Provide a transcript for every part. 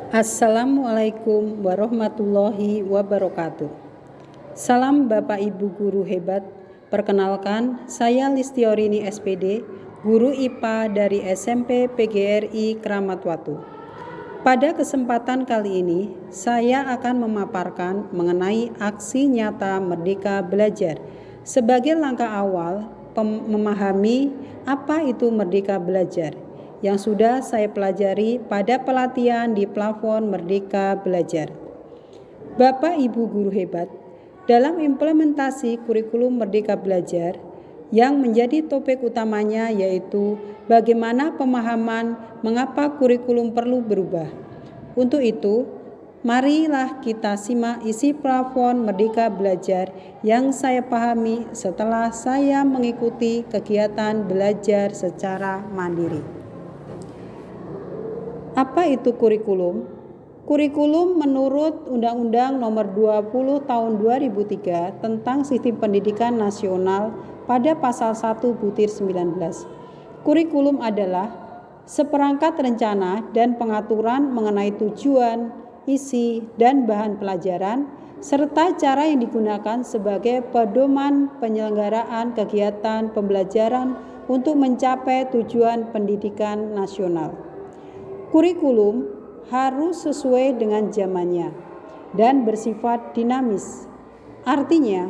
Assalamualaikum warahmatullahi wabarakatuh. Salam Bapak Ibu guru hebat. Perkenalkan, saya Listiorini SPD, guru IPA dari SMP PGRI Kramat Watu. Pada kesempatan kali ini, saya akan memaparkan mengenai aksi nyata Merdeka Belajar sebagai langkah awal memahami apa itu Merdeka Belajar yang sudah saya pelajari pada pelatihan di plafon Merdeka Belajar. Bapak Ibu guru hebat, dalam implementasi kurikulum Merdeka Belajar yang menjadi topik utamanya yaitu bagaimana pemahaman mengapa kurikulum perlu berubah. Untuk itu, marilah kita simak isi plafon Merdeka Belajar yang saya pahami setelah saya mengikuti kegiatan belajar secara mandiri. Apa itu kurikulum? Kurikulum menurut Undang-Undang Nomor 20 Tahun 2003 tentang Sistem Pendidikan Nasional pada Pasal 1/19. Kurikulum adalah seperangkat rencana dan pengaturan mengenai tujuan, isi, dan bahan pelajaran, serta cara yang digunakan sebagai pedoman penyelenggaraan kegiatan pembelajaran untuk mencapai tujuan pendidikan nasional. Kurikulum harus sesuai dengan zamannya dan bersifat dinamis. Artinya,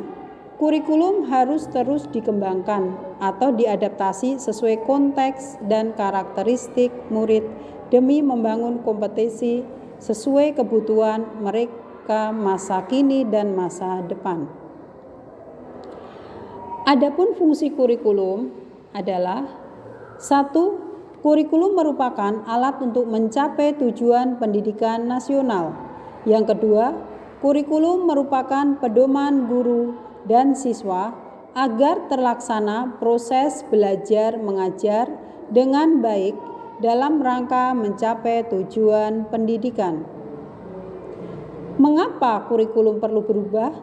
kurikulum harus terus dikembangkan atau diadaptasi sesuai konteks dan karakteristik murid demi membangun kompetensi sesuai kebutuhan mereka masa kini dan masa depan. Adapun fungsi kurikulum adalah 1. Kurikulum merupakan alat untuk mencapai tujuan pendidikan nasional. Yang kedua, kurikulum merupakan pedoman guru dan siswa agar terlaksana proses belajar mengajar dengan baik dalam rangka mencapai tujuan pendidikan. Mengapa kurikulum perlu berubah?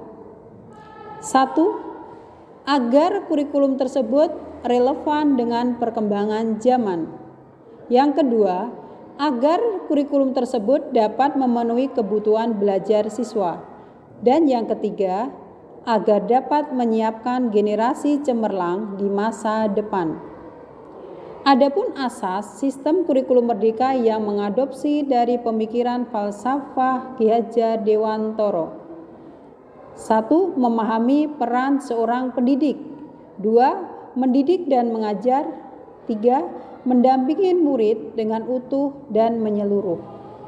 1. Agar kurikulum tersebut relevan dengan perkembangan zaman. Yang kedua, agar kurikulum tersebut dapat memenuhi kebutuhan belajar siswa. Dan yang ketiga, agar dapat menyiapkan generasi cemerlang di masa depan. Adapun asas sistem kurikulum merdeka yang mengadopsi dari pemikiran falsafah Ki Hajar Dewantoro. 1. Memahami peran seorang pendidik. 2. Mendidik dan mengajar. 3. Mendampingi murid dengan utuh dan menyeluruh.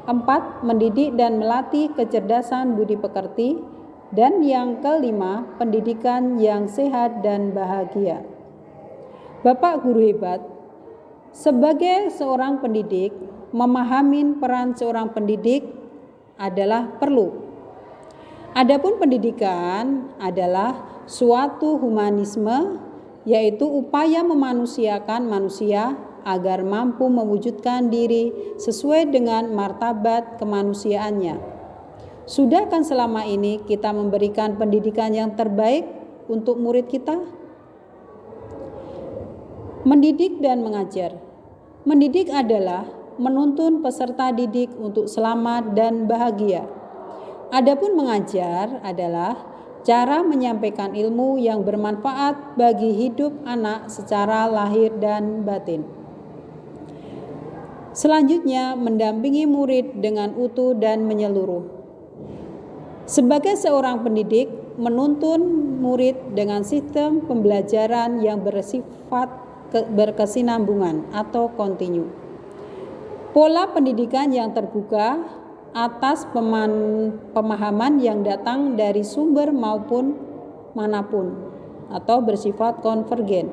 4. Mendidik dan melatih kecerdasan budi pekerti. Dan yang kelima, pendidikan yang sehat dan bahagia. Bapak guru hebat, sebagai seorang pendidik, memahami peran seorang pendidik adalah perlu. Adapun pendidikan adalah suatu humanisme, yaitu upaya memanusiakan manusia agar mampu mewujudkan diri sesuai dengan martabat kemanusiaannya. Sudahkah selama ini kita memberikan pendidikan yang terbaik untuk murid kita? Mendidik dan mengajar. Mendidik adalah menuntun peserta didik untuk selamat dan bahagia. Adapun mengajar adalah cara menyampaikan ilmu yang bermanfaat bagi hidup anak secara lahir dan batin. Selanjutnya, mendampingi murid dengan utuh dan menyeluruh. Sebagai seorang pendidik, menuntun murid dengan sistem pembelajaran yang bersifat berkesinambungan atau kontinu. Pola pendidikan yang terbuka atas pemahaman yang datang dari sumber maupun manapun atau bersifat konvergen.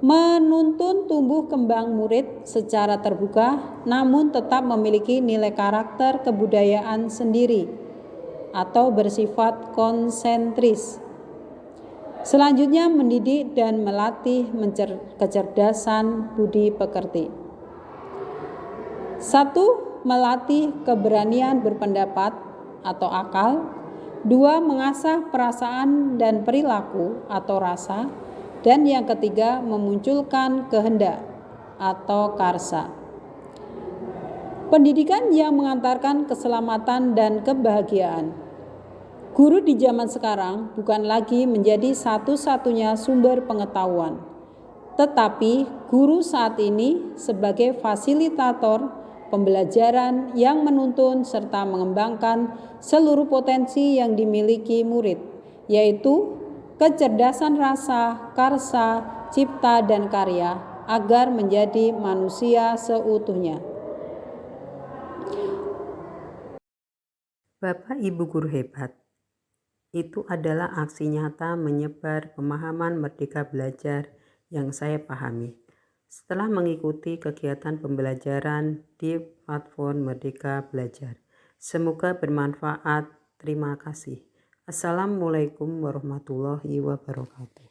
Menuntun tumbuh kembang murid secara terbuka namun tetap memiliki nilai karakter kebudayaan sendiri atau bersifat konsentris. Selanjutnya, mendidik dan melatih kecerdasan budi pekerti. 1. Melatih keberanian berpendapat atau akal. 2. Mengasah perasaan dan perilaku atau rasa. Dan yang ketiga, memunculkan kehendak atau karsa. Pendidikan yang mengantarkan keselamatan dan kebahagiaan. Guru di zaman sekarang bukan lagi menjadi satu-satunya sumber pengetahuan, tetapi guru saat ini sebagai fasilitator pembelajaran yang menuntun serta mengembangkan seluruh potensi yang dimiliki murid, yaitu kecerdasan rasa, karsa, cipta, dan karya, agar menjadi manusia seutuhnya. Bapak Ibu guru hebat, itu adalah aksi nyata menyebar pemahaman merdeka belajar yang saya pahami setelah mengikuti kegiatan pembelajaran di platform Merdeka Belajar. Semoga bermanfaat. Terima kasih. Assalamualaikum warahmatullahi wabarakatuh.